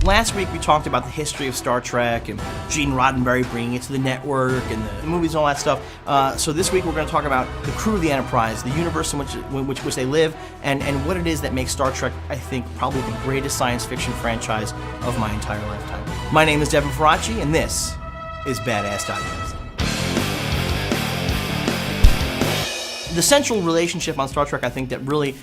Last week we talked about the history of Star Trek and Gene Roddenberry bringing it to the network and the movies and all that stuff. So this week we're going to talk about the crew of the Enterprise, the universe in which they live, and what it is that makes Star Trek, I think, probably the greatest science fiction franchise of my entire lifetime. My name is Devin Faraci, and this is Badass Digest. The central relationship on Star Trek, I think, that really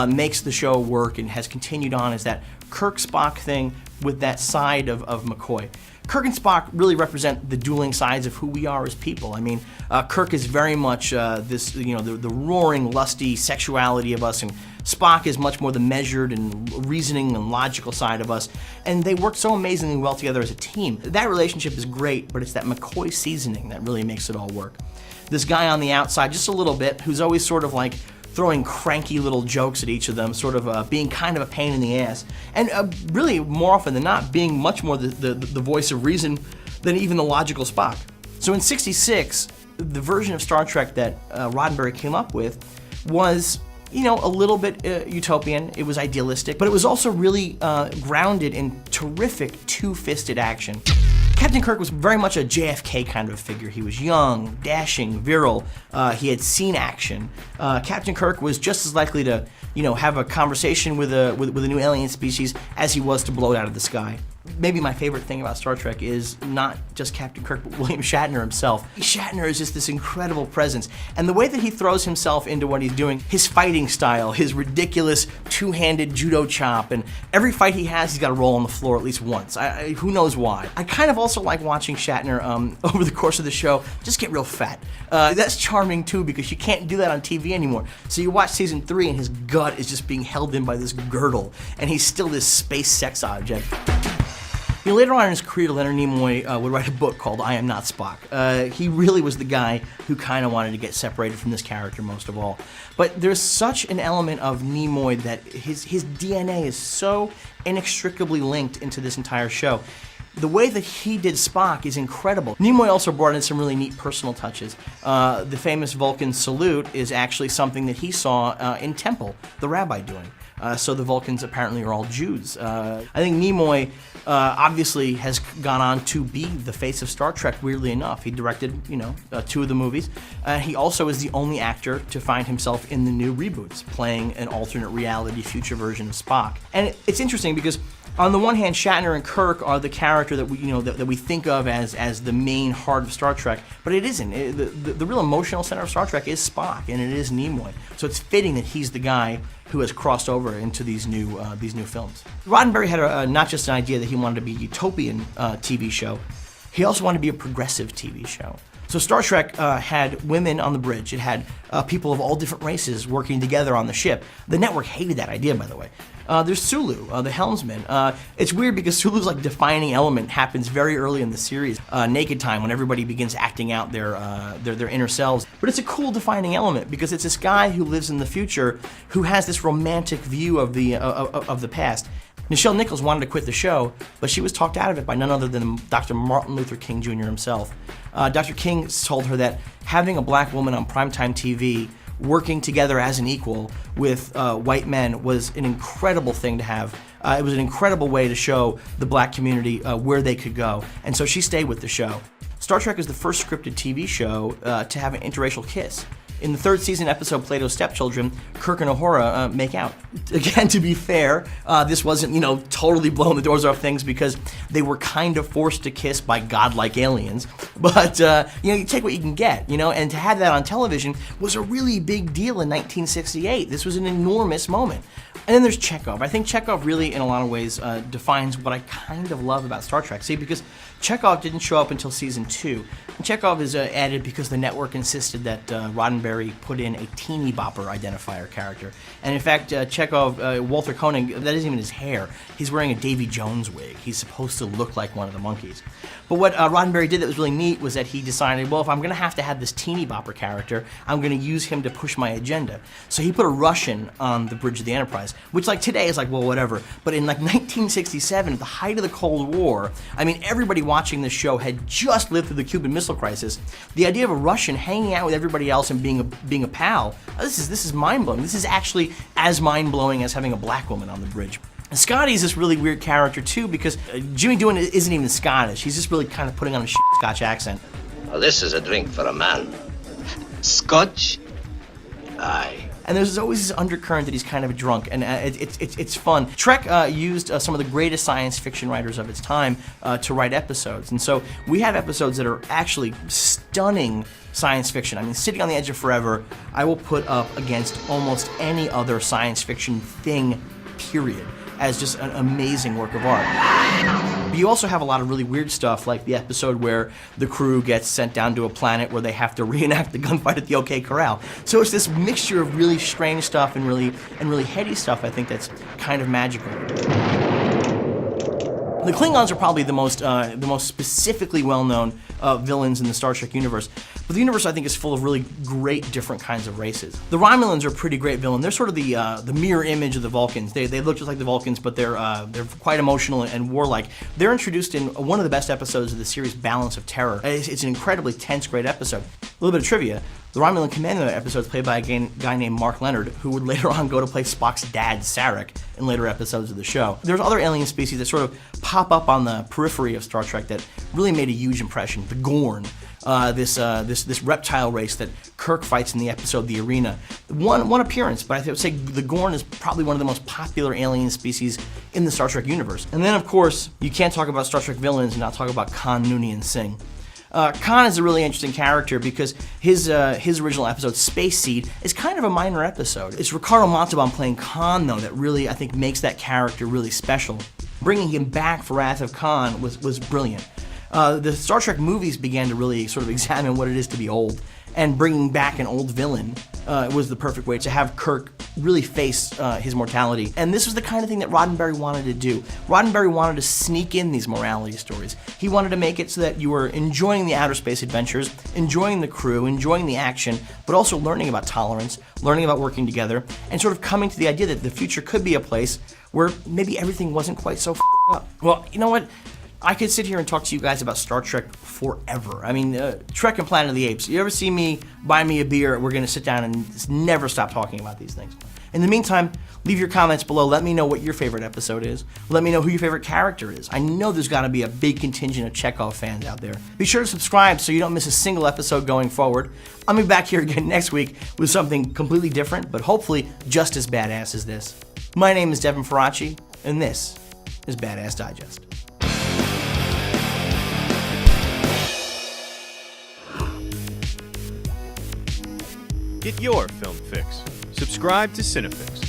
makes the show work and has continued on is that Kirk-Spock thing with that side of McCoy. Kirk and Spock really represent the dueling sides of who we are as people. I mean, Kirk is very much this, the roaring, lusty sexuality of us, and Spock is much more the measured and reasoning and logical side of us. And they work so amazingly well together as a team. That relationship is great, but it's that McCoy seasoning that really makes it all work. This guy on the outside, just a little bit, who's always sort of like throwing cranky little jokes at each of them, sort of being kind of a pain in the ass, and really, more often than not, being much more the voice of reason than even the logical Spock. So in '66, the version of Star Trek that Roddenberry came up with was, a little bit utopian. It was idealistic, but it was also really grounded in terrific two-fisted action. Captain Kirk was very much a JFK kind of figure. He was young, dashing, virile. He had seen action. Captain Kirk was just as likely to, have a conversation with a new alien species as he was to blow it out of the sky. Maybe my favorite thing about Star Trek is not just Captain Kirk, but William Shatner himself. Shatner is just this incredible presence. And the way that he throws himself into what he's doing, his fighting style, his ridiculous two-handed judo chop, and every fight he has, he's got to roll on the floor at least once. Who knows why? I kind of also like watching Shatner, over the course of the show, just get real fat. That's charming too, because you can't do that on TV anymore. So you watch season 3 and his gut is just being held in by this girdle, and he's still this space sex object. Later on in his career, Leonard Nimoy would write a book called I Am Not Spock. He really was the guy who kind of wanted to get separated from this character most of all. But there's such an element of Nimoy that his DNA is so inextricably linked into this entire show. The way that he did Spock is incredible. Nimoy also brought in some really neat personal touches. The famous Vulcan salute is actually something that he saw in Temple, the rabbi doing. So the Vulcans apparently are all Jews. I think Nimoy obviously has gone on to be the face of Star Trek, weirdly enough. He directed, 2 of the movies. He also is the only actor to find himself in the new reboots, playing an alternate reality future version of Spock. And it's interesting because on the one hand, Shatner and Kirk are the character that we, that we think of as the main heart of Star Trek, but it isn't. The real emotional center of Star Trek is Spock, and it is Nimoy. So it's fitting that he's the guy who has crossed over into these new films. Roddenberry had not just an idea that he wanted to be a utopian TV show, he also wanted to be a progressive TV show. So Star Trek had women on the bridge. It had people of all different races working together on the ship. The network hated that idea, by the way. There's Sulu, the helmsman. It's weird because Sulu's defining element happens very early in the series, Naked Time, when everybody begins acting out their inner selves. But it's a cool defining element because it's this guy who lives in the future who has this romantic view of the past. Nichelle Nichols wanted to quit the show, but she was talked out of it by none other than Dr. Martin Luther King Jr. himself. Dr. King told her that having a black woman on primetime TV working together as an equal with white men was an incredible thing to have. It was an incredible way to show the black community where they could go, and so she stayed with the show. Star Trek is the first scripted TV show to have an interracial kiss. In the 3rd season episode Plato's Stepchildren, Kirk and Uhura make out. Again, to be fair, this wasn't, totally blowing the doors off things because they were kind of forced to kiss by godlike aliens. But, you take what you can get, and to have that on television was a really big deal in 1968. This was an enormous moment. And then there's Chekhov. I think Chekhov really, in a lot of ways, defines what I kind of love about Star Trek. See, because Chekhov didn't show up until season 2. And Chekhov is added because the network insisted that Roddenberry put in a teeny bopper identifier character. And in fact, Chekhov, Walter Koenig, that isn't even his hair. He's wearing a Davy Jones wig. He's supposed to look like one of the monkeys. But what Roddenberry did that was really neat was that he decided, well, if I'm going to have this teeny bopper character, I'm going to use him to push my agenda. So he put a Russian on the bridge of the Enterprise, which today is well, whatever. But in 1967, at the height of the Cold War, everybody watching this show had just lived through the Cuban Missile Crisis. The idea of a Russian hanging out with everybody else and being a pal, this is mind-blowing. This is actually as mind-blowing as having a black woman on the bridge. Scotty's this really weird character too, because Jimmy Doohan isn't even Scottish. He's just really kind of putting on a Scotch accent. Well, this is a drink for a man. Scotch? Aye. And there's always this undercurrent that he's kind of drunk, and it's fun. Trek used some of the greatest science fiction writers of its time to write episodes, and so we have episodes that are actually stunning science fiction. I mean, Sitting on the Edge of Forever, I will put up against almost any other science fiction thing, period, as just an amazing work of art. But you also have a lot of really weird stuff, like the episode where the crew gets sent down to a planet where they have to reenact the gunfight at the OK Corral. So it's this mixture of really strange stuff and really heady stuff, I think, that's kind of magical. The Klingons are probably the most specifically well-known villains in the Star Trek universe. But the universe, I think, is full of really great different kinds of races. The Romulans are a pretty great villain. They're sort of the mirror image of the Vulcans. They look just like the Vulcans, but they're quite emotional and warlike. They're introduced in one of the best episodes of the series, Balance of Terror. It's an incredibly tense, great episode. A little bit of trivia. The Romulan commander in that episode is played by a guy named Mark Leonard, who would later on go to play Spock's dad, Sarek, in later episodes of the show. There's other alien species that sort of pop up on the periphery of Star Trek that really made a huge impression. The Gorn, this reptile race that Kirk fights in the episode The Arena. One appearance, but I would say the Gorn is probably one of the most popular alien species in the Star Trek universe. And then, of course, you can't talk about Star Trek villains and not talk about Khan Noonien Singh. Khan is a really interesting character because his original episode, Space Seed, is kind of a minor episode. It's Ricardo Montalban playing Khan, though, that really, I think, makes that character really special. Bringing him back for Wrath of Khan was brilliant. The Star Trek movies began to really sort of examine what it is to be old, and bringing back an old villain was the perfect way to have Kirk really face his mortality. And this was the kind of thing that Roddenberry wanted to do. Roddenberry wanted to sneak in these morality stories. He wanted to make it so that you were enjoying the outer space adventures, enjoying the crew, enjoying the action, but also learning about tolerance, learning about working together, and sort of coming to the idea that the future could be a place where maybe everything wasn't quite so up. Well, you know what? I could sit here and talk to you guys about Star Trek forever. I mean, Trek and Planet of the Apes. You ever see me buy me a beer, we're going to sit down and never stop talking about these things. In the meantime, leave your comments below. Let me know what your favorite episode is. Let me know who your favorite character is. I know there's got to be a big contingent of Chekhov fans out there. Be sure to subscribe so you don't miss a single episode going forward. I'll be back here again next week with something completely different, but hopefully just as badass as this. My name is Devin Faraci, and this is Badass Digest. Get your film fix. Subscribe to Cinefix.